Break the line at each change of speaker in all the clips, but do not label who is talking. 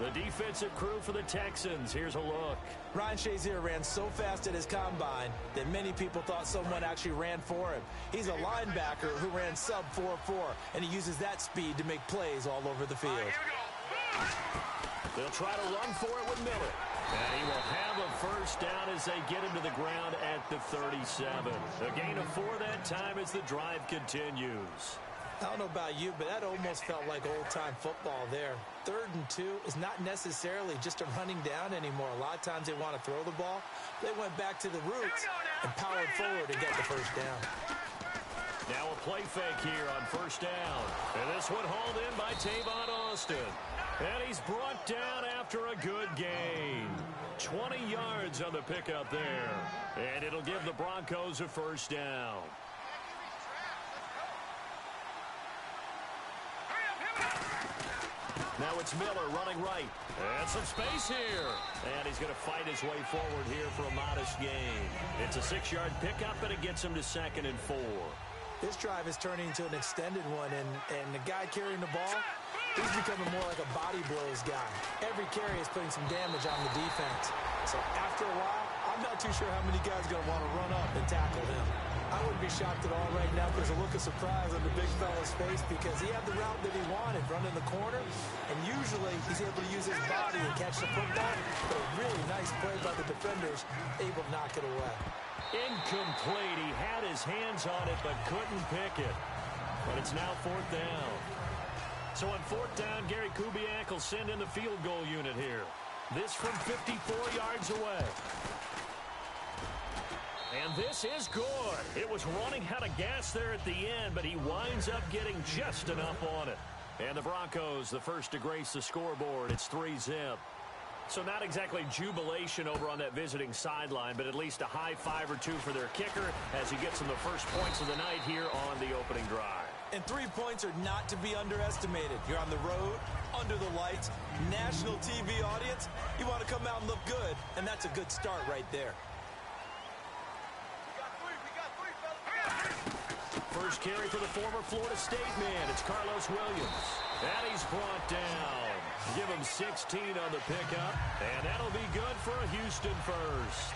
The defensive crew for the Texans. Here's a look.
Ryan Shazier ran so fast at his combine that many people thought someone actually ran for him. He's a linebacker who ran sub 4.4, and he uses that speed to make plays all over the field.
They'll try to run for it with Miller. And he will have a first down as they get him to the ground at the 37. A gain of 4 that time as the drive continues.
I don't know about you, but that almost felt like old-time football there. 3rd and 2 is not necessarily just a running down anymore. A lot of times they want to throw the ball. They went back to the roots and powered forward to get the first down.
Now a play fake here on first down. And this one hauled in by Tavon Austin. And he's brought down after a good gain. 20 yards on the pickup there. And it'll give the Broncos a first down. Now it's Miller running right. And some space here. And he's going to fight his way forward here for a modest gain. It's a 6-yard pickup, and it gets him to 2nd and 4.
This drive is turning into an extended one, and the guy carrying the ball, he's becoming more like a body blows guy. Every carry is putting some damage on the defense. So after a while, I'm not too sure how many guys are going to want to run up and tackle him. I wouldn't be shocked at all right now. There's a look of surprise on the big fella's face because he had the route that he wanted, running the corner, and usually he's able to use his body and catch the football. But a really nice play by the defenders, able to knock it away.
Incomplete. He had his hands on it but couldn't pick it. But it's now 4th down. So on 4th down, Gary Kubiak will send in the field goal unit here. This from 54 yards away. And this is good. It was running out of gas there at the end, but he winds up getting just enough on it. And the Broncos, the first to grace the scoreboard. It's 3-zip. So not exactly jubilation over on that visiting sideline, but at least a high 5 or 2 for their kicker as he gets them the first points of the night here on the opening drive.
And 3 points are not to be underestimated. You're on the road, under the lights, national TV audience. You want to come out and look good, and that's a good start right there.
First carry for the former Florida State man. It's Carlos Williams. And he's brought down. Give him 16 on the pickup. And that'll be good for a Houston first.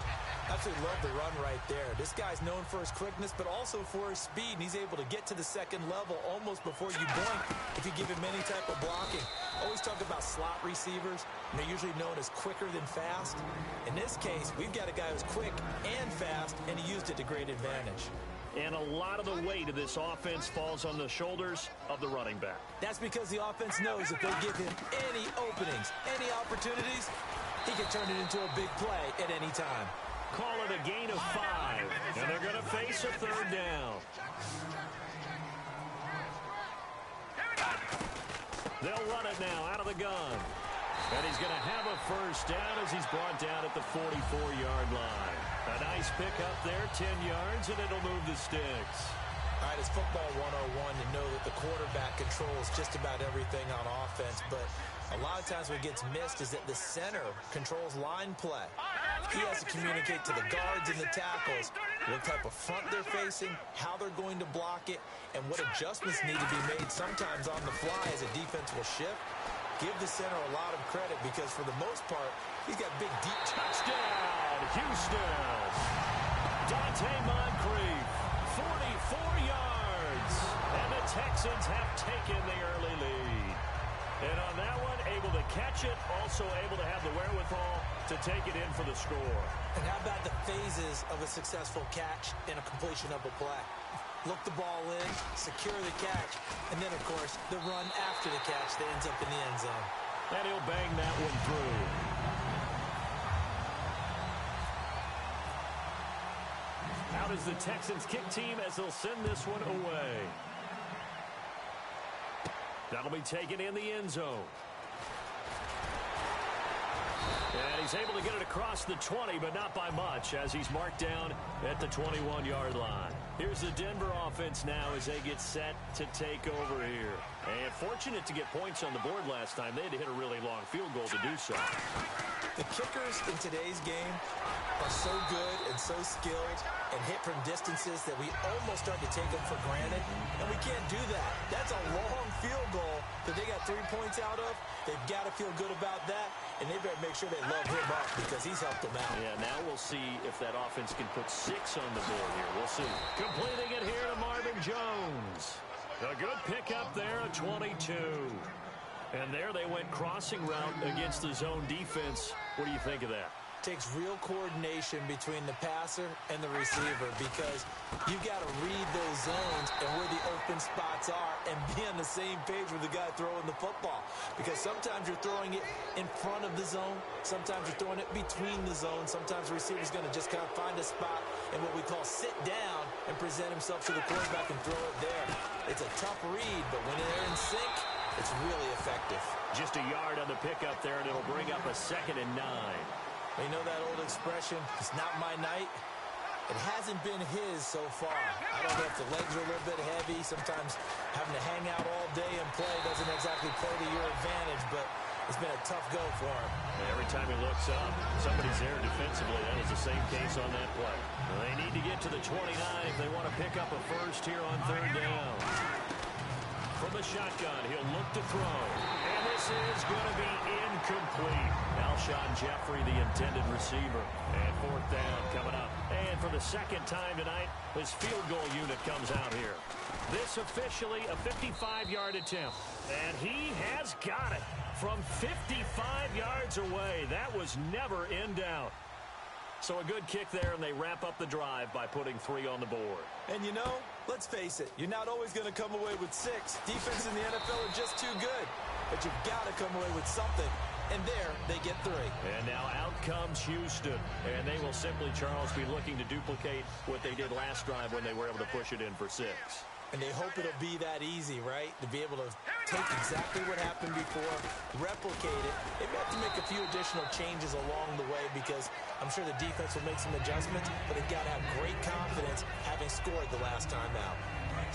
Absolutely love the run right there. This guy's known for his quickness, but also for his speed. And he's able to get to the second level almost before you blink if you give him any type of blocking. Always talk about slot receivers, and they're usually known as quicker than fast. In this case, we've got a guy who's quick and fast, and he used it to great advantage.
And a lot of the weight of this offense falls on the shoulders of the running back.
That's because the offense knows if they give him any openings, any opportunities, he can turn it into a big play at any time.
Call it a gain of 5, and they're going to face a 3rd down. They'll run it now out of the gun. And he's going to have a first down as he's brought down at the 44-yard line. A nice pickup there, 10 yards, and it'll move the sticks.
All right, it's football 101 to know that the quarterback controls just about everything on offense, but a lot of times what gets missed is that the center controls line play. He has to communicate to the guards and the tackles what type of front they're facing, how they're going to block it, and what adjustments need to be made sometimes on the fly as a defense will shift. Give the center a lot of credit because for the most part, he's got big, deep
touchdown, Houston. Dante Moncrief, 44 yards. And the Texans have taken the early lead. And on that one, able to catch it, also able to have the wherewithal to take it in for the score.
And how about the phases of a successful catch and a completion of a play? Look the ball in, secure the catch, and then, of course, the run after the catch that ends up in the end zone.
And he'll bang that one through. Out is the Texans kick team as they'll send this one away. That'll be taken in the end zone. And he's able to get it across the 20, but not by much, as he's marked down at the 21-yard line. Here's the Denver offense now as they get set to take over here. And fortunate to get points on the board last time. They had to hit a really long field goal to do so.
The kickers in today's game are so good and so skilled and hit from distances that we almost start to take them for granted, and we can't do that. That's a long field goal that they got 3 points out of, they've got to feel good about that, and they better make sure they love him up because he's helped them out.
Yeah, now we'll see if that offense can put 6 on the board here. We'll see. Completing it here to Marvin Jones. A good pickup there at 22. And there they went crossing route against the zone defense. What do you think of that?
Takes real coordination between the passer and the receiver because you've got to read those zones and where the open spots are and be on the same page with the guy throwing the football. Because sometimes you're throwing it in front of the zone. Sometimes you're throwing it between the zones. Sometimes the receiver's going to just kind of find a spot and what we call sit down and present himself to the quarterback and throw it there. It's a tough read, but when they're in sync, it's really effective.
Just a yard on the pickup there, and it'll bring up a 2nd and 9.
You know that old expression, it's not my night? It hasn't been his so far. I don't know if the legs are a little bit heavy. Sometimes having to hang out all day and play doesn't exactly play to your advantage, but it's been a tough go for him.
Every time he looks up, somebody's there defensively. That is the same case on that play. Well, they need to get to the 29 if they want to pick up a first here on 3rd down. From the shotgun, he'll look to throw. And this is going to be incomplete. Alshon Jeffrey, the intended receiver. And 4th down coming up. And for the 2nd time tonight, his field goal unit comes out here. This officially a 55-yard attempt. And he has got it from 55 yards away. That was never in doubt. So a good kick there, and they wrap up the drive by putting 3 on the board.
And you know, let's face it, you're not always going to come away with 6. Defense in the NFL are just too good. But you've got to come away with something. And there, they get 3.
And now out comes Houston. And they will simply, Charles, be looking to duplicate what they did last drive when they were able to push it in for 6.
And they hope it'll be that easy, right? To be able to take exactly what happened before, replicate it. They may have to make a few additional changes along the way because I'm sure the defense will make some adjustments, but they've got to have great confidence having scored the last time out.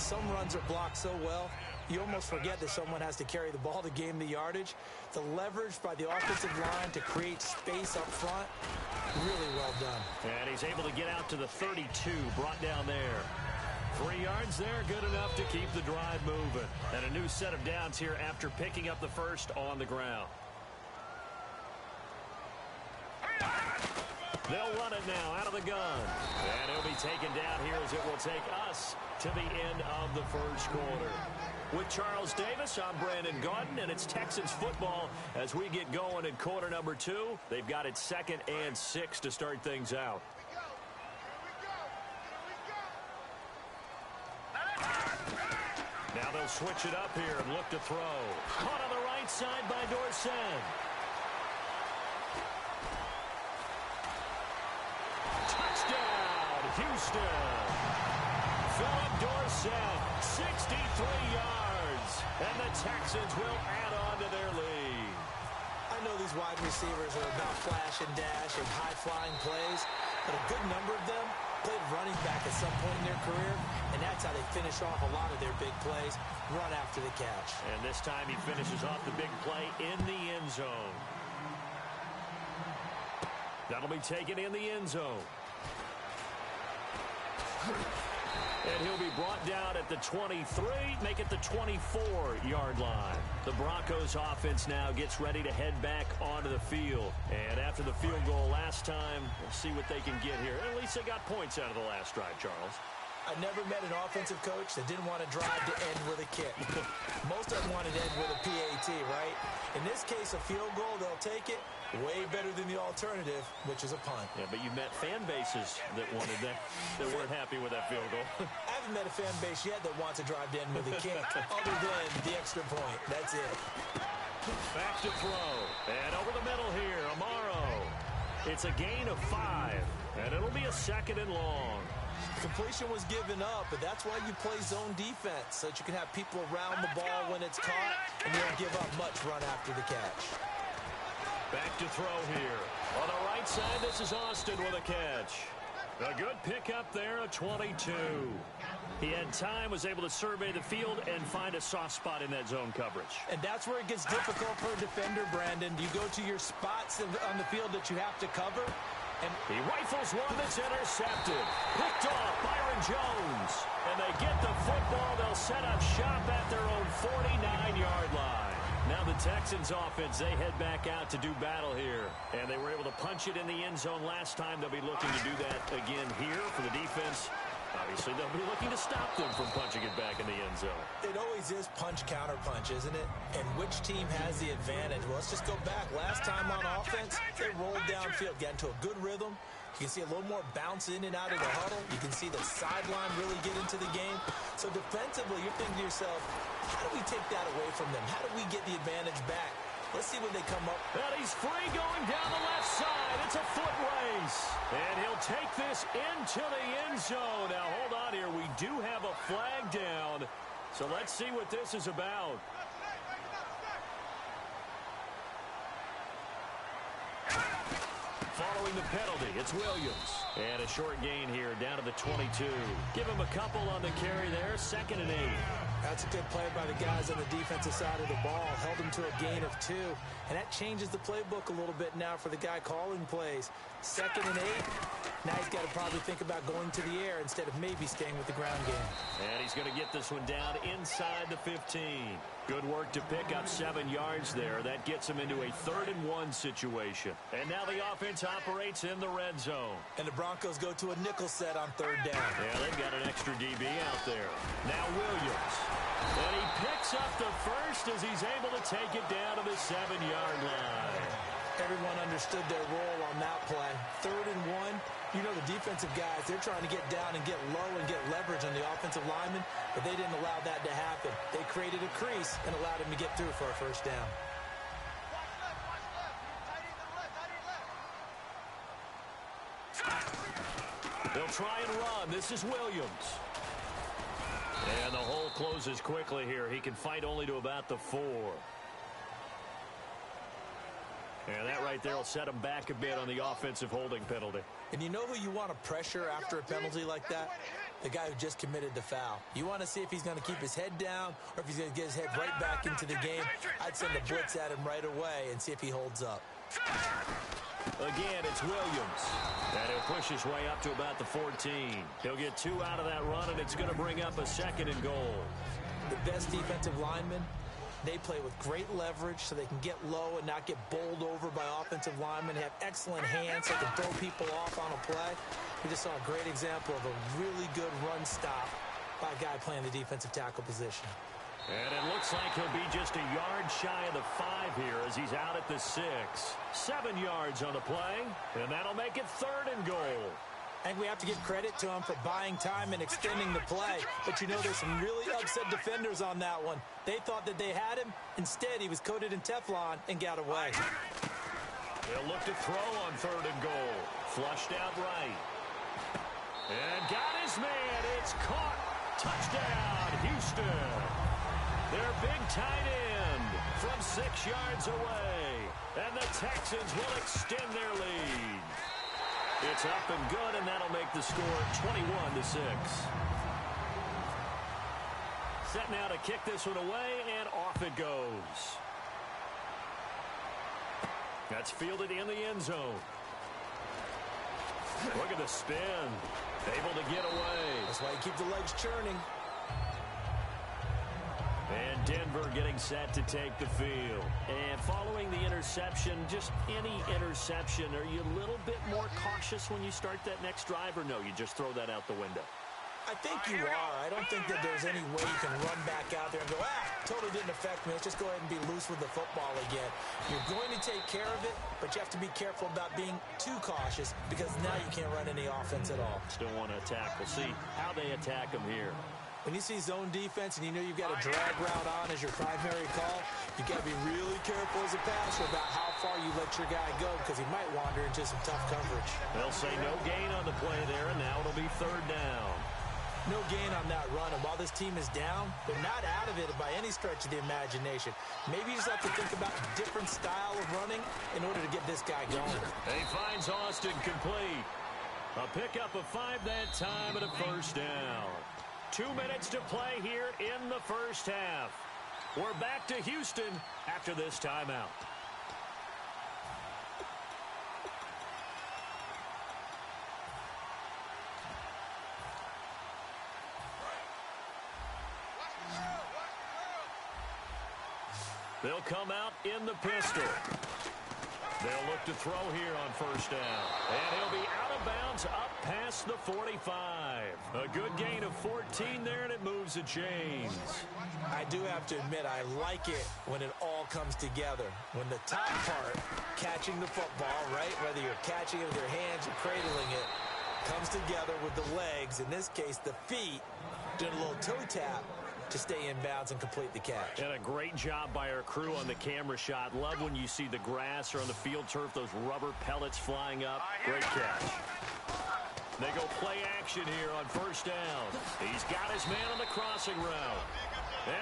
Some runs are blocked so well, you almost forget that someone has to carry the ball to gain the yardage. The leverage by the offensive line to create space up front, really well done.
And he's able to get out to the 32, brought down there. 3 yards there, good enough to keep the drive moving. And a new set of downs here after picking up the first on the ground. They'll run it now out of the gun. And it'll be taken down here as it will take us to the end of the first quarter. With Charles Davis, I'm Brandon Gaudin, and it's Texans football as we get going in quarter number 2. They've got it 2nd and 6 to start things out. Now they'll switch it up here and look to throw. Caught on the right side by Dorsett. Touchdown, Houston. Philip Dorsett, 63 yards. And the Texans will add on to their lead.
I know these wide receivers are about flash and dash and high-flying plays, but a good number of them played running back at some point in their career, and that's how they finish off a lot of their big plays, run after the catch. And this time he finishes off the big play in the end zone. That'll be taken in the end zone. And he'll be brought down at the 23, make it the 24-yard line. The Broncos offense now gets ready to head back onto the field. And after the field goal last time, we'll see what they can get here. At least they got points out of the last drive, Charles. I never met an offensive coach that didn't want to drive to end with a kick. Most of them wanted to end with a PAT, right? In this case, a field goal, they'll take it. Way better than the alternative, which is a punt.
Yeah, but you met fan bases that wanted that, that weren't happy with that field goal.
I haven't met a fan base yet that wants to drive to end with a kick, other than the extra point. That's it.
Back to throw. And over the middle here, Amaro. It's a gain of 5, and it'll be a 2nd and long.
Completion was given up, but that's why you play zone defense, so that you can have people around the ball when it's caught, and you don't give up much run after the catch.
Back to throw here. On the right side, this is Austin with a catch. A good pickup there, a 22. He had time, was able to survey the field and find a soft spot in that zone coverage.
And that's where it gets difficult for a defender, Brandon. You go to your spots on the field that you have to cover, And
he rifles one that's intercepted. Picked off Byron Jones. And they get the football. They'll set up shop at their own 49-yard line. Now the Texans offense, they head back out to do battle here. And they were able to punch it in the end zone last time. They'll be looking to do that again here for the defense. Obviously, they'll be looking to stop them from punching it back in the end zone.
It always is punch-counter-punch, isn't it? And which team has the advantage? Well, let's just go back. Last time on offense, they rolled downfield, got into a good rhythm. You can see a little more bounce in and out of the huddle. You can see the sideline really get into the game. So defensively, you're thinking to yourself, how do we take that away from them? How do we get the advantage back? Let's see when they come up.
And he's free going down the left side. It's a foot race. And he'll take this into the end zone. Now, hold on here. We do have a flag down. So let's see what this is about. Following the penalty, it's Williams. And a short gain here down to the 22. Give him a couple on the carry there. 2nd and 8.
That's a good play by the guys on the defensive side of the ball. Held him to a gain of 2. And that changes the playbook a little bit now for the guy calling plays. 2nd and 8. Now he's got to probably think about going to the air instead of maybe staying with the ground game.
And he's going to get this one down inside the 15. Good work to pick up 7 yards there. That gets him into a 3rd and 1 situation. And now the offense operates in the red zone.
And the Broncos go to a nickel set on 3rd down.
Yeah, they've got an extra DB out there. Now Williams. And he picks up the first as he's able to take it down to the 7-yard line.
Everyone understood their role on that play. 3rd and 1. You know the defensive guys, they're trying to get down and get low and get leverage on the offensive lineman, but they didn't allow that to happen. They created a crease and allowed him to get through for a 1st down.
They'll try and run. This is Williams. And the hole closes quickly here. He can fight only to about the 4. And that right there will set him back a bit on the offensive holding penalty.
And you know who you want to pressure after a penalty like that? The guy who just committed the foul. You want to see if he's going to keep his head down or if he's going to get his head right back into the game. I'd send a blitz at him right away and see if he holds up.
Again, it's Williams. And he'll push his way up to about the 14. He'll get 2 out of that run, and it's going to bring up a 2nd and goal.
The best defensive linemen, they play with great leverage so they can get low and not get bowled over by offensive linemen. They have excellent hands so they can throw people off on a play. We just saw a great example of a really good run stop by a guy playing the defensive tackle position.
And it looks like he'll be just a yard shy of the 5 here as he's out at the 6. 7 yards on the play, and that'll make it 3rd and goal.
I think we have to give credit to him for buying time and extending the play. But you know there's some really upset defenders on that one. They thought that they had him. Instead, he was coated in Teflon and got away.
They'll look to throw on 3rd and goal. Flushed out right. And got his man. It's caught. Touchdown, Houston. Their big tight end from 6 yards away. And the Texans will extend their lead. It's up and good, and that'll make the score 21-6. Set now to kick this one away, and off it goes. That's fielded in the end zone. Look at the spin. Able to get away.
That's why you keep the legs churning.
And Denver getting set to take the field. And following the interception, just any interception, are you a little bit more cautious when you start that next drive, or no, you just throw that out the window?
I think you are. I don't think that there's any way you can run back out there and go, totally didn't affect me. Let's just go ahead and be loose with the football again. You're going to take care of it, but you have to be careful about being too cautious because now you can't run any offense at all.
Still want to attack. We'll see how they attack them here.
When you see zone defense and you know you've got a drag route on as your primary call, you got to be really careful as a passer about how far you let your guy go because he might wander into some tough coverage.
They'll say no gain on the play there, and now it'll be 3rd down.
No gain on that run, and while this team is down, they're not out of it by any stretch of the imagination. Maybe you just have to think about a different style of running in order to get this guy going.
He finds Austin complete. A pickup of 5 that time and a 1st down. 2 minutes to play here in the 1st half. We're back to Houston after this timeout. They'll come out in the pistol. They'll look to throw here on first down. And he'll be out of bounds up past the 45. A good gain of 14 there, and it moves the chains.
I do have to admit, I like it when it all comes together. When the top part, catching the football, right, whether you're catching it with your hands or cradling it, comes together with the legs, in this case the feet, doing a little toe tap to stay in bounds and complete the catch.
And a great job by our crew on the camera shot. Love when you see the grass or on the field turf, those rubber pellets flying up. Great catch. They go play action here on first down. He's got his man on the crossing route.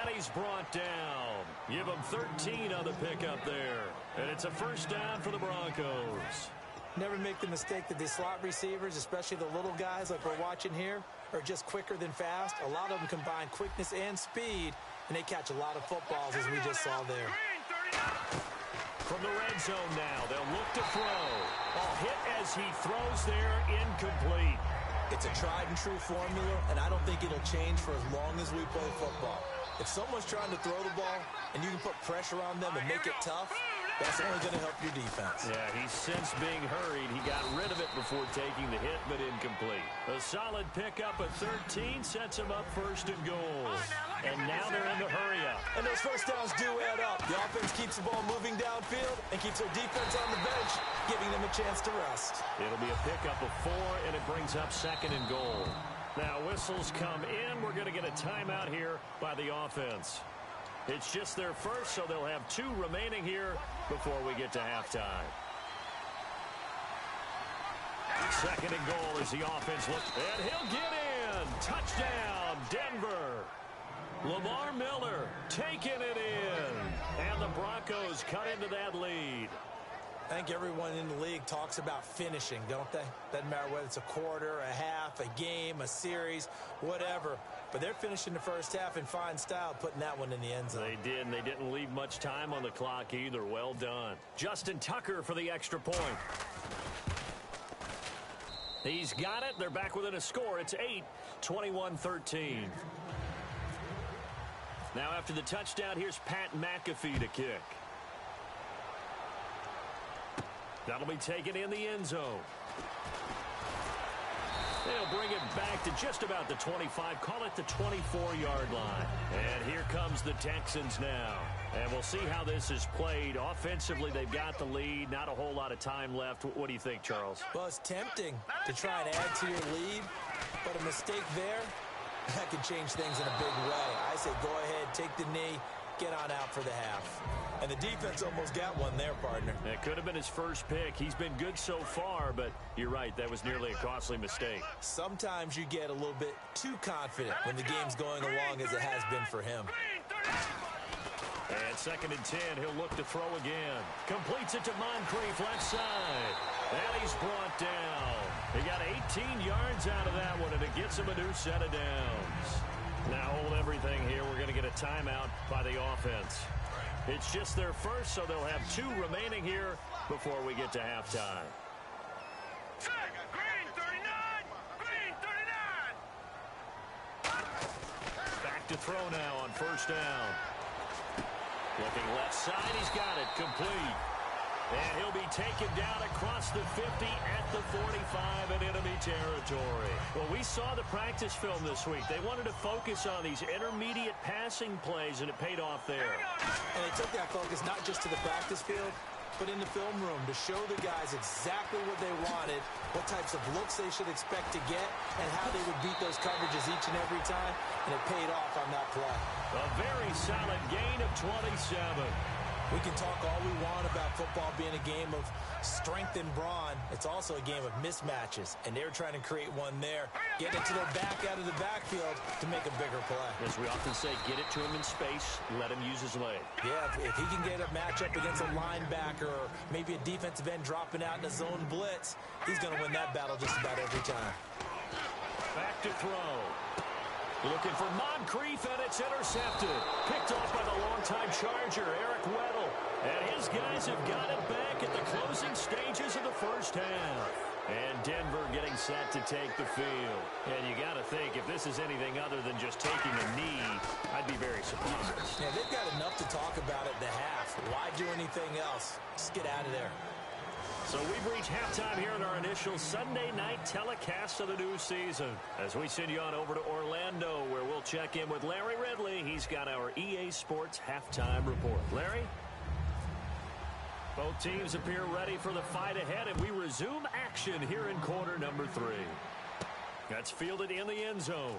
And he's brought down. Give him 13 on the pickup there. And it's a first down for the Broncos.
Never make the mistake that the slot receivers, especially the little guys like we're watching here, are just quicker than fast. A lot of them combine quickness and speed, and they catch a lot of footballs, as we just saw there.
From the red zone now, they'll look to throw. Ball hit as he throws there, incomplete.
It's a tried-and-true formula, and I don't think it'll change for as long as we play football. If someone's trying to throw the ball, and you can put pressure on them and make it tough, that's only going to help your defense.
Yeah, he's since being hurried. He got rid of it before taking the hit, but incomplete. A solid pickup at 13 sets him up first and goal. And now they're in the hurry-up.
And those first downs do add up. The offense keeps the ball moving downfield and keeps their defense on the bench, giving them a chance to rest.
It'll be a pickup of 4, and it brings up second and goal. Now whistles come in. We're going to get a timeout here by the offense. It's just their first, so they'll have 2 remaining here before we get to halftime. Second and goal as the offense looks. And he'll get in. Touchdown, Denver. Lamar Miller taking it in. And the Broncos cut into that lead.
I think everyone in the league talks about finishing, don't they? Doesn't matter whether it's a quarter, a half, a game, a series, whatever. But they're finishing the first half in fine style, putting that one in the end zone.
They did, and they didn't leave much time on the clock either. Well done. Justin Tucker for the extra point. He's got it. They're back within a score. It's 8, 21-13. Now after the touchdown, here's Pat McAfee to kick. That'll be taken in the end zone. They'll bring it back to just about the 25, call it the 24-yard line. And here comes the Texans now. And we'll see how this is played. Offensively, they've got the lead. Not a whole lot of time left. What do you think, Charles?
Well, it's tempting to try and add to your lead, but a mistake there, that could change things in a big way. I say go ahead, take the knee, get on out for the half. And the defense almost got one there, partner.
It could have been his first pick. He's been good so far, but you're right. That was nearly a costly mistake.
Sometimes you get a little bit too confident when the game's going along as it has been for him.
And second and 10, he'll look to throw again. Completes it to Moncrief, left side. And he's brought down. He got 18 yards out of that one, and it gets him a new set of downs. Now hold everything here. We're going to get a timeout by the offense. It's just their first, so they'll have 2 remaining here before we get to halftime.
Green 39! Green 39!
Back to throw now on first down. Looking left side, he's got it, complete. And he'll be taken down across the 50 at the 45 in enemy territory. Well, we saw the practice film this week. They wanted to focus on these intermediate passing plays, and it paid off there.
And they took that focus not just to the practice field, but in the film room to show the guys exactly what they wanted, what types of looks they should expect to get, and how they would beat those coverages each and every time, and it paid off on that play.
A very solid gain of 27.
We can talk all we want about football being a game of strength and brawn. It's also a game of mismatches, and they're trying to create one there. Get it to their back out of the backfield to make a bigger play.
As we often say, get it to him in space, let him use his leg.
Yeah, if he can get a matchup against a linebacker or maybe a defensive end dropping out in a zone blitz, he's going to win that battle just about every time.
Back to throw. Looking for Moncrief, and it's intercepted. Picked off by the longtime Charger, Eric Weddle. And his guys have got it back at the closing stages of the first half. And Denver getting getting set to take the field. And you got to think, if this is anything other than just taking a knee, I'd be very surprised.
Yeah, they've got enough to talk about at the half. Why do anything else? Just get out of there.
So we've reached halftime here in our initial Sunday night telecast of the new season. As we send you on over to Orlando, where we'll check in with Larry Ridley. He's got our EA Sports halftime report. Larry? Both teams appear ready for the fight ahead, and we resume action here in quarter number 3. That's fielded in the end zone.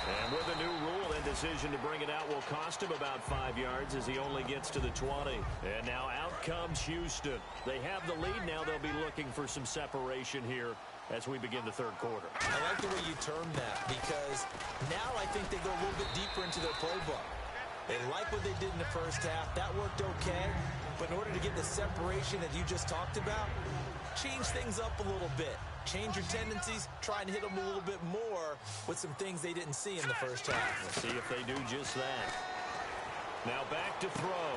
And with a new rule, indecision to bring it out will cost him about 5 yards as he only gets to the 20. And now out comes Houston. They have the lead now. They'll be looking for some separation here as we begin the third quarter.
I like the way you term that, because now I think they go a little bit deeper into their playbook. They like what they did in the first half. That worked okay. But in order to get the separation that you just talked about, change things up a little bit. Change your tendencies. Try and hit them a little bit more with some things they didn't see in the first half.
We'll see if they do just that. Now back to throw.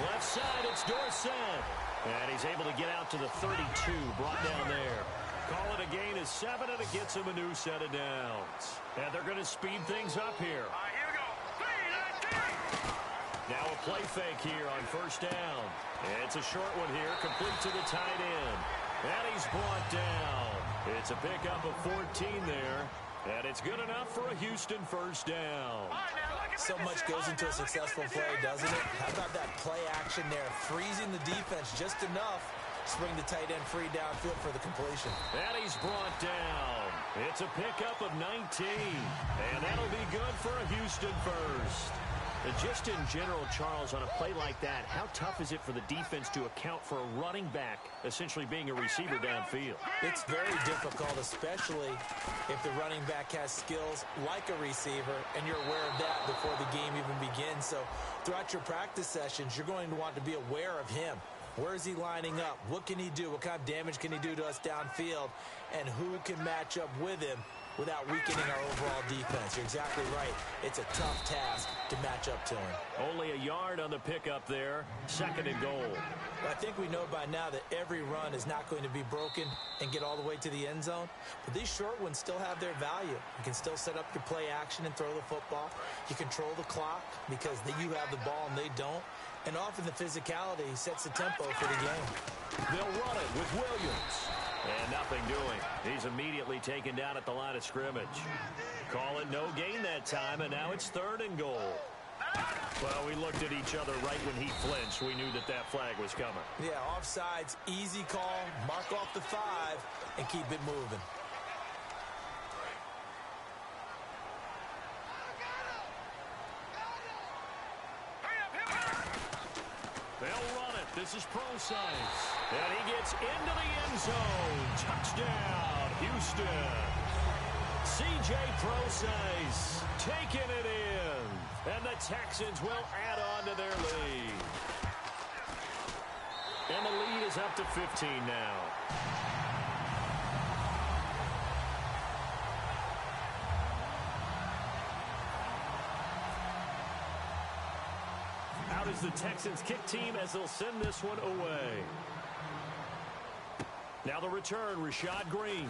Left side, it's Dorsett. And he's able to get out to the 32, brought down there. Call it a gain of 7, and it gets him a new set of downs. And they're going to speed things up here.
Here we go.
Now a play fake here on first down. It's a short one here, complete to the tight end. And he's brought down. It's a pickup of 14 there. And it's good enough for a Houston first down.
So much goes into a successful play, doesn't it? How about that play action there? Freezing the defense just enough to bring the tight end free downfield for the completion.
And he's brought down. It's a pickup of 19. And that'll be good for a Houston first. And just in general, Charles, on a play like that, how tough is it for the defense to account for a running back essentially being a receiver downfield?
It's very difficult, especially if the running back has skills like a receiver, and you're aware of that before the game even begins. So throughout your practice sessions, you're going to want to be aware of him. Where is he lining up? What can he do? What kind of damage can he do to us downfield? And who can match up with him without weakening our overall defense? You're exactly right. It's a tough task to match up to him.
Only a yard on the pickup there. 2nd and goal.
Well, I think we know by now that every run is not going to be broken and get all the way to the end zone. But these short ones still have their value. You can still set up your play action and throw the football. You control the clock because you have the ball and they don't. And often the physicality sets the tempo for the game.
They'll run it with Williams. And nothing doing. He's immediately taken down at the line of scrimmage. Call it no gain that time, and now it's 3rd and goal. Well, we looked at each other right when he flinched. We knew that that flag was coming.
Yeah, offsides, easy call, mark off the 5, and keep it moving.
They'll run it. This is Prosise. And he gets into the end zone. Touchdown, Houston. C.J. Prosise taking it in. And the Texans will add on to their lead. And the lead is up to 15 now. Out is the Texans kick team as they'll send this one away. Now the return, Rashad Green.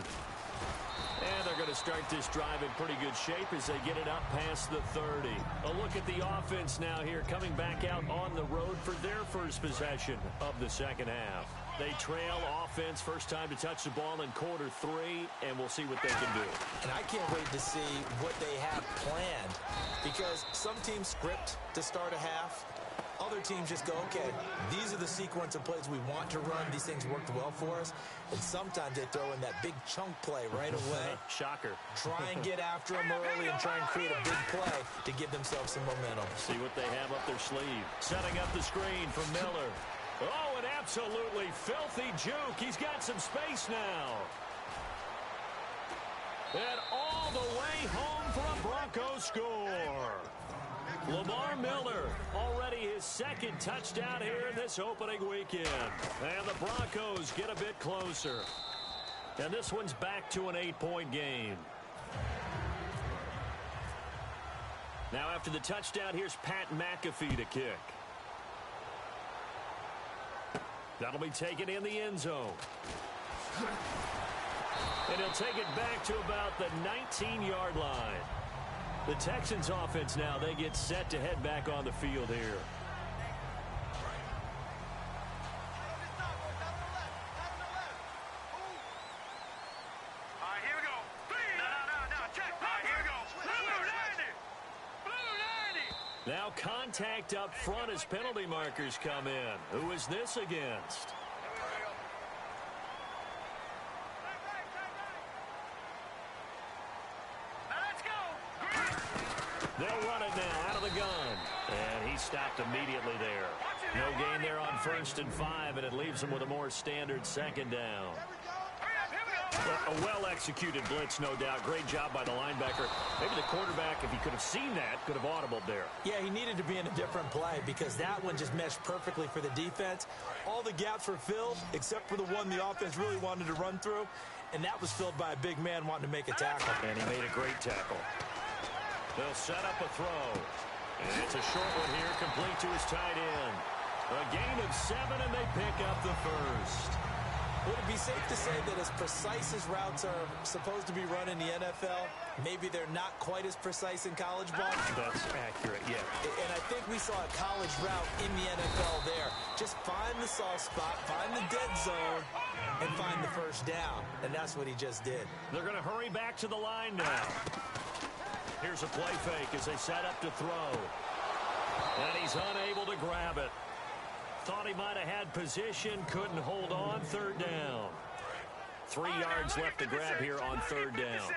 And they're going to start this drive in pretty good shape as they get it up past the 30. A look at the offense now here, coming back out on the road for their first possession of the second half. They trail offense, first time to touch the ball in quarter 3, and we'll see what they can do.
And I can't wait to see what they have planned, because some teams script to start a half. Other teams just go, okay, these are the sequence of plays we want to run. These things worked well for us. And sometimes they throw in that big chunk play right away.
Shocker.
Try and get after them early and try and create a big play to give themselves some momentum.
See what they have up their sleeve. Setting up the screen for Miller. Oh, an absolutely filthy juke. He's got some space now. And all the way home for a Broncos score. Lamar Miller, already his 2nd touchdown here in this opening weekend. And the Broncos get a bit closer. And this one's back to an 8-point game. Now after the touchdown, here's Pat McAfee to kick. That'll be taken in the end zone. And he'll take it back to about the 19-yard line. The Texans offense now, they get set to head back on the field here. Now contact up front as penalty markers come in. Who is this against? They'll run it now out of the gun. And he stopped immediately there. No gain there on 1st and 5, and it leaves him with a more standard second down. A well-executed blitz, no doubt. Great job by the linebacker. Maybe the quarterback, if he could have seen that, could have audibled there.
Yeah, he needed to be in a different play because that one just meshed perfectly for the defense. All the gaps were filled except for the one the offense really wanted to run through, and that was filled by a big man wanting to make a tackle.
And he made a great tackle. They'll set up a throw. And it's a short one here, complete to his tight end. A gain of 7, and they pick up the first.
Would it be safe to say that as precise as routes are supposed to be run in the NFL, maybe they're not quite as precise in college ball?
That's accurate, yeah.
And I think we saw a college route in the NFL there. Just find the soft spot, find the dead zone, and find the first down. And that's what he just did.
They're going to hurry back to the line now. Here's a play fake as they set up to throw. And he's unable to grab it. Thought he might have had position, couldn't hold on. 3rd down. 3 yards left to grab here on 3rd down.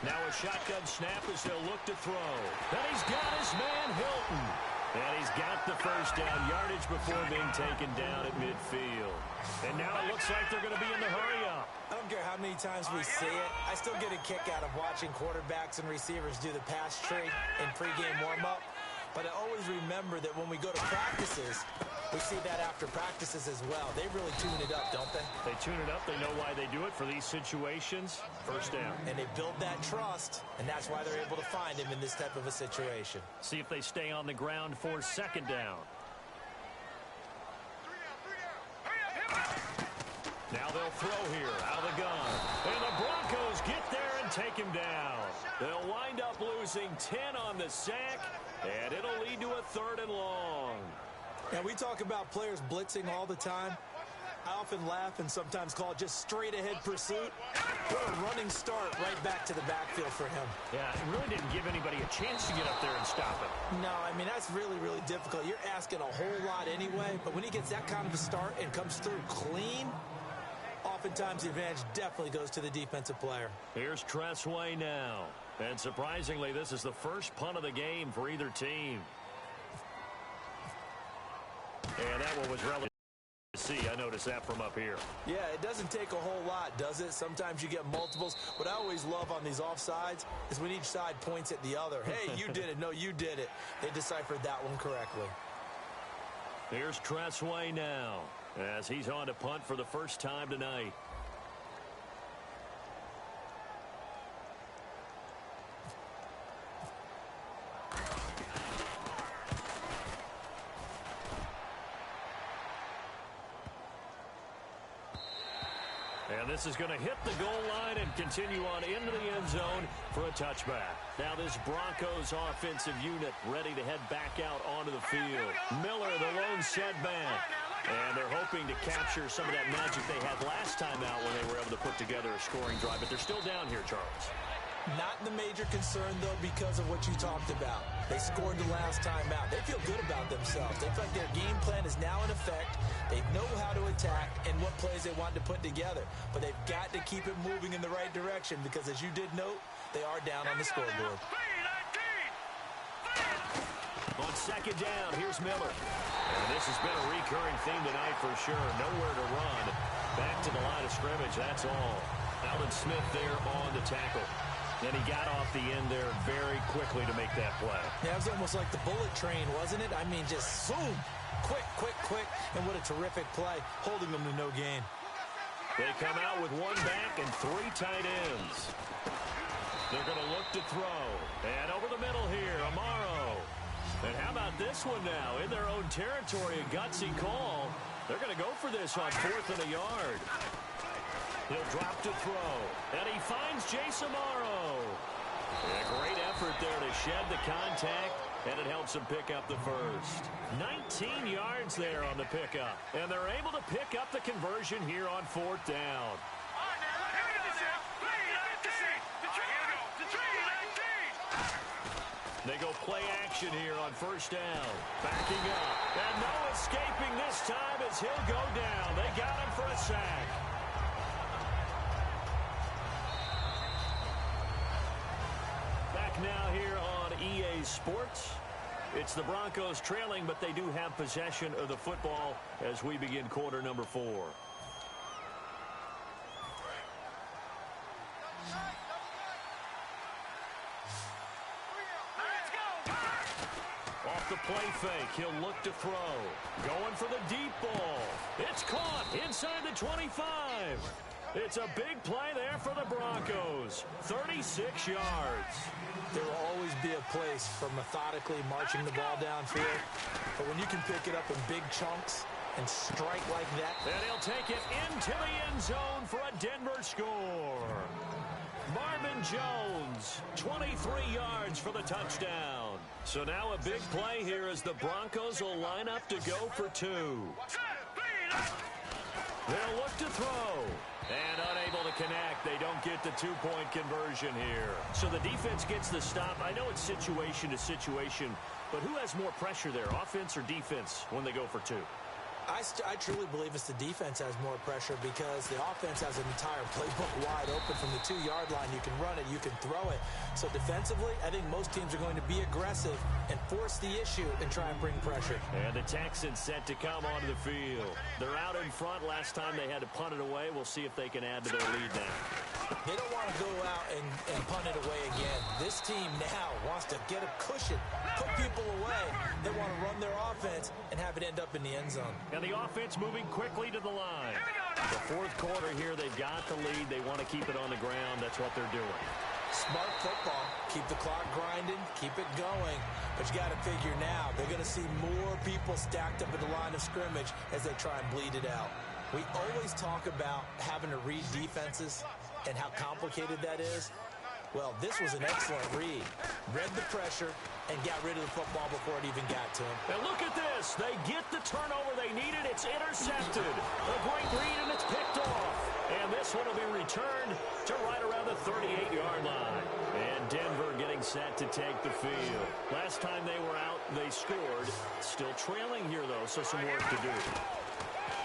Now a shotgun snap as they'll look to throw. And he's got his man Hilton. And he's got the first down yardage before being taken down at midfield. And now it looks like they're going to be in the hurry-up.
I don't care how many times we see it. I still get a kick out of watching quarterbacks and receivers do the pass tree in pregame warm-up. But I always remember that when we go to practices, we see that after practices as well. They really tune it up, don't they?
They tune it up. They know why they do it for these situations. First down.
And they build that trust, and that's why they're able to find him in this type of a situation.
See if they stay on the ground for 2nd down. Now they'll throw here out of the gun. And the Broncos get there and take him down. They'll wind up losing 10 on the sack, and it'll lead to a 3rd and long.
And we talk about players blitzing all the time. I often laugh and sometimes call it just straight-ahead pursuit. What a running start right back to the backfield for him.
Yeah, it really didn't give anybody a chance to get up there and stop it.
No, I mean, that's really, really difficult. You're asking a whole lot anyway, but when he gets that kind of a start and comes through clean, oftentimes the advantage definitely goes to the defensive player.
Here's Tressway now. And surprisingly, this is the first punt of the game for either team. And that one was relatively see. I noticed that from up here.
Yeah, it doesn't take a whole lot, does it? Sometimes you get multiples. What I always love on these offsides is when each side points at the other. Hey, you did it. No, you did it. They deciphered that one correctly.
Here's Tressway now as he's on to punt for the first time tonight. And this is going to hit the goal line and continue on into the end zone for a touchback. Now this Broncos offensive unit ready to head back out onto the field. Miller, the lone setback. And they're hoping to capture some of that magic they had last time out when they were able to put together a scoring drive. But they're still down here, Charles.
Not the major concern, though, because of what you talked about. They scored the last time out. They feel good about themselves. They feel like their game plan is now in effect. They know how to attack and what plays they want to put together. But they've got to keep it moving in the right direction because, as you did note, they are down on the scoreboard.
On 2nd down, here's Miller. And this has been a recurring theme tonight for sure. Nowhere to run. Back to the line of scrimmage, that's all. Alden Smith there on the tackle. And he got off the end there very quickly to make that play.
Yeah, it was almost like the bullet train, wasn't it? I mean, just zoom. Quick, quick, quick. And what a terrific play, holding them to no gain.
They come out with one back and 3 tight ends. They're going to look to throw. And over the middle here, Amaro. And how about this one now? In their own territory, a gutsy call. They're going to go for this on 4th and a yard. He'll drop to throw. And he finds Jace Amaro. A great effort there to shed the contact, and it helps him pick up the first. 19 yards there on the pickup. And they're able to pick up the conversion here on 4th down. They go play action here on 1st down. Backing up. And no escaping this time as he'll go down. They got him for a sack. Back now here on EA Sports. It's the Broncos trailing, but they do have possession of the football as we begin quarter number 4. Off the play fake, he'll look to throw. Going for the deep ball. It's caught inside the 25. It's a big play there for the Broncos. 36 yards.
There will always be a place for methodically marching the ball downfield. But when you can pick it up in big chunks and strike like that.
And he'll take it into the end zone for a Denver score. Marvin Jones, 23 yards for the touchdown. So now a big play here as the Broncos will line up to go for 2. They'll look to throw. And unable to connect. They don't get the 2-point conversion here. So the defense gets the stop. I know it's situation to situation, but who has more pressure there, offense or defense, when they go for 2?
I truly believe it's the defense has more pressure because the offense has an entire playbook wide open from the 2-yard line. You can run it, you can throw it. So defensively, I think most teams are going to be aggressive and force the issue and try and bring pressure.
And the Texans set to come onto the field. They're out in front. Last time they had to punt it away. We'll see if they can add to their lead now.
They don't want to go out and punt it away again. This team now wants to get a cushion, put people away. They want to run their offense and have it end up in the end zone.
And the offense moving quickly to the line. The 4th quarter here, they've got the lead. They want to keep it on the ground. That's what they're doing.
Smart football. Keep the clock grinding. Keep it going. But you got to figure now, they're going to see more people stacked up at the line of scrimmage as they try and bleed it out. We always talk about having to read defenses and how complicated that is. Well, this was an excellent read. Read the pressure and got rid of the football before it even got to him.
And look at this. They get the turnover they needed. It's intercepted. A great read, and it's picked off. And this one will be returned to right around the 38-yard line. And Denver getting set to take the field. Last time they were out, they scored. Still trailing here, though, so some work to do.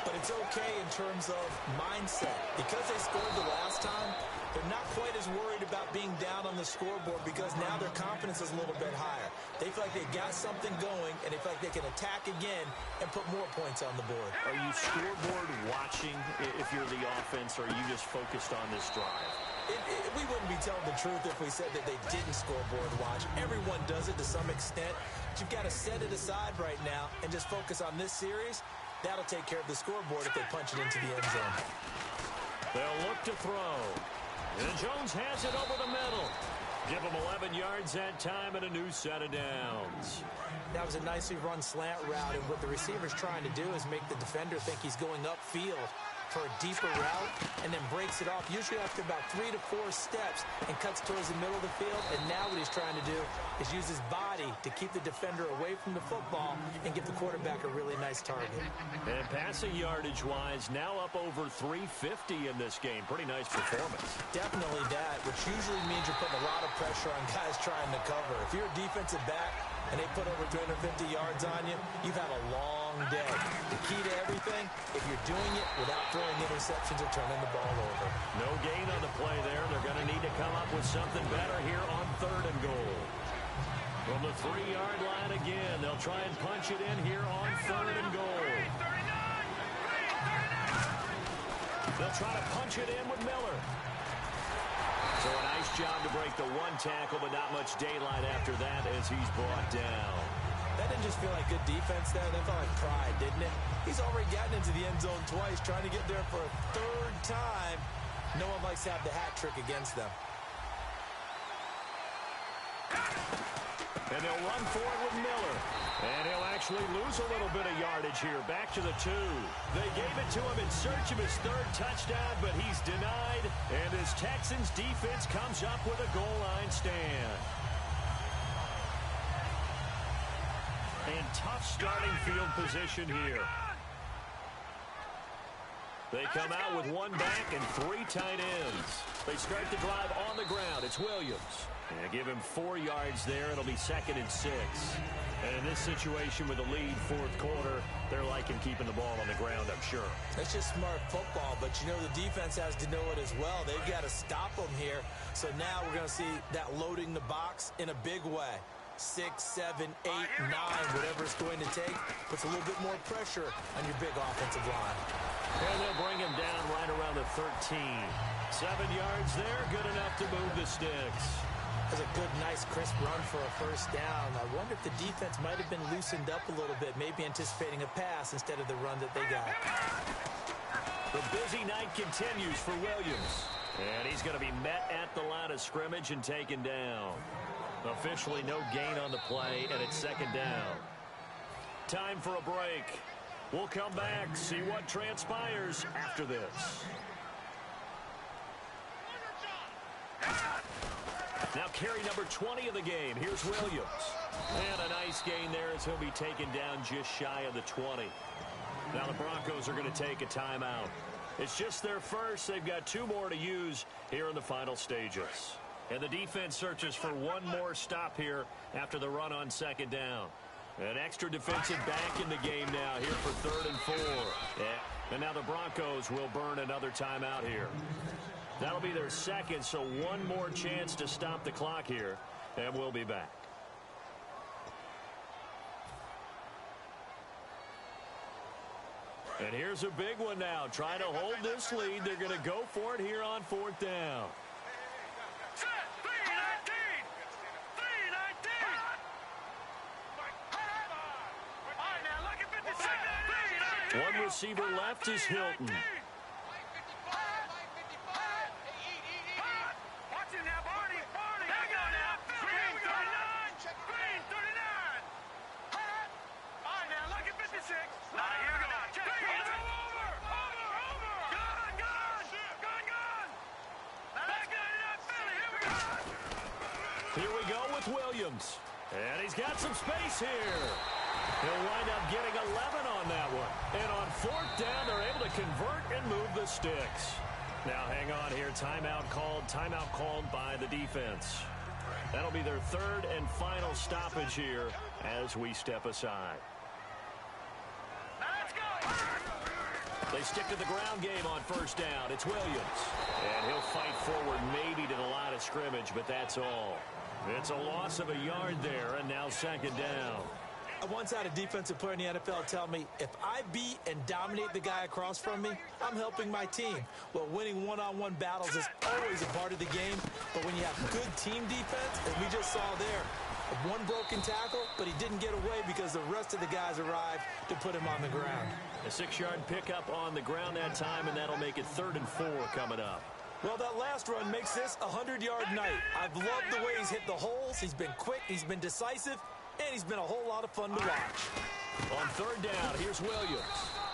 But it's okay in terms of mindset. Because they scored the last time, they're not quite as worried about being down on the scoreboard because now their confidence is a little bit higher. They feel like they got something going, and they feel like they can attack again and put more points on the board.
Are you scoreboard watching if you're the offense, or are you just focused on this drive?
We wouldn't be telling the truth if we said that they didn't scoreboard watch. Everyone does it to some extent. But you've got to set it aside right now and just focus on this series. That'll take care of the scoreboard if they punch it into the end zone.
They'll look to throw. And Jones has it over the middle. Give him 11 yards that time and a new set of downs.
That was a nicely run slant route, and what the receiver's trying to do is make the defender think he's going upfield for a deeper route and then breaks it off, usually after about 3 to 4 steps, and cuts towards the middle of the field. And now what he's trying to do is use his body to keep the defender away from the football and give the quarterback a really nice target.
And passing yardage-wise, now up over 350 in this game. Pretty nice performance.
Definitely that, which usually means you're putting a lot of pressure on guys trying to cover. If you're a defensive back and they put over 350 yards on you, you've had a long day. The key to everything, if you're doing it without throwing interceptions or turning the ball over.
No gain on the play there. They're going to need to come up with something better here on 3rd and goal. From the 3-yard line again, they'll try and punch it in here on 3rd and goal. They'll try to punch it in with Miller. So a nice job to break the 1 tackle, but not much daylight after that as he's brought down.
That didn't just feel like good defense there. That felt like pride, didn't it? He's already gotten into the end zone twice, trying to get there for a 3rd time. No one likes to have the hat trick against them.
And they'll run forward with Miller. And he'll actually lose a little bit of yardage here. Back to the 2. They gave it to him in search of his 3rd touchdown, but he's denied. And his Texans defense comes up with a goal line stand. And tough starting field position here. They come out with 1 back and 3 tight ends. They start the drive on the ground. It's Williams. And give him 4 yards there. It'll be 2nd and 6. And in this situation with the lead 4th quarter, they're liking keeping the ball on the ground, I'm sure.
That's just smart football, but you know the defense has to know it as well. They've got to stop them here. So now we're going to see that loading the box in a big way. 6, 7, 8, 9, whatever it's going to take, puts a little bit more pressure on your big offensive line.
And they'll bring him down right around the 13. 7 yards there, good enough to move the sticks.
That's a good, nice, crisp run for a 1st down. I wonder if the defense might have been loosened up a little bit, maybe anticipating a pass instead of the run that they got.
The busy night continues for Williams. And he's going to be met at the line of scrimmage and taken down. Officially no gain on the play, and it's 2nd down. Time for a break. We'll come back, see what transpires after this. Now carry number 20 of the game. Here's Williams. And a nice gain there as he'll be taken down just shy of the 20. Now the Broncos are going to take a timeout. It's just their first. They've got 2 more to use here in the final stages. And the defense searches for 1 more stop here after the run on 2nd down. An extra defensive back in the game now here for 3rd and 4. Yeah. And now the Broncos will burn another timeout here. That'll be their 2nd, so 1 more chance to stop the clock here. And we'll be back. And here's a big one now. Trying to hold this lead. They're going to go for it here on 4th down. One receiver left is Hilton. Here we go with Williams. And he's got some space here. He'll wind up getting 11 on that one. And on 4th down, they're able to convert and move the sticks. Now, hang on here. Timeout called by the defense. That'll be their 3rd and final stoppage here as we step aside. Let's go! They stick to the ground game on 1st down. It's Williams. And he'll fight forward maybe to the line of scrimmage, but that's all. It's a loss of a yard there, and now 2nd down.
I once had a defensive player in the NFL tell me, if I beat and dominate the guy across from me, I'm helping my team. Well, winning one-on-one battles is always a part of the game, but when you have good team defense, as we just saw there, 1 broken tackle, but he didn't get away because the rest of the guys arrived to put him on the ground.
A 6-yard pickup on the ground that time, and that'll make it 3rd and 4 coming up.
Well, that last run makes this a 100-yard night. I've loved the way he's hit the holes. He's been quick, he's been decisive, and he's been a whole lot of fun to watch.
On 3rd down, here's Williams.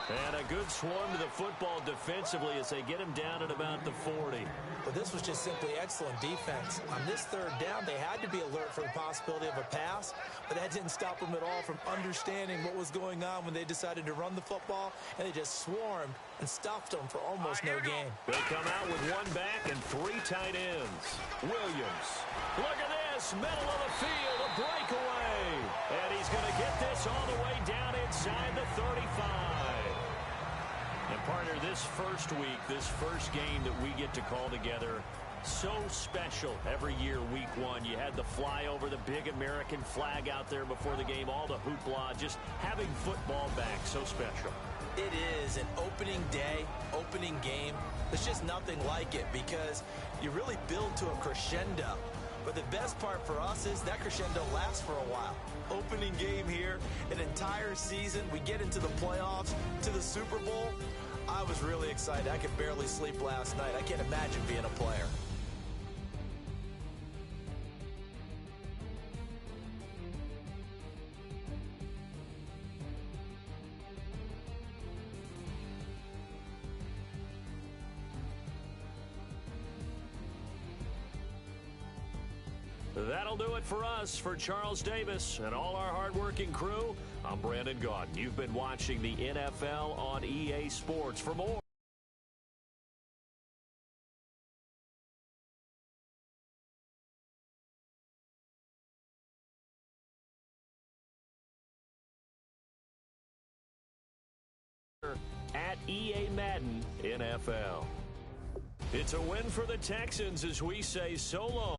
And a good swarm to the football defensively as they get him down at about the 40.
But this was just simply excellent defense. On this 3rd down, they had to be alert for the possibility of a pass, but that didn't stop them at all from understanding what was going on when they decided to run the football, and they just swarmed and stuffed them for almost no gain.
They come out with 1 back and 3 tight ends. Williams. Look at this, middle of the field, a breakaway. And he's going to get this all the way down inside the 35. And partner, this first week, this first game that we get to call together, so special every year, week 1. You had the flyover, the big American flag out there before the game, all the hoopla, just having football back, so special.
It is an opening day, opening game. There's just nothing like it because you really build to a crescendo. But the best part for us is that crescendo lasts for a while. Opening game here, an entire season. We get into the playoffs, to the Super Bowl. I was really excited. I could barely sleep last night. I can't imagine being a player.
That'll do it for us. For Charles Davis and all our hardworking crew, I'm Brandon Gaudin. You've been watching the NFL on EA Sports. For more at EA Madden NFL. It's a win for the Texans as we say so long.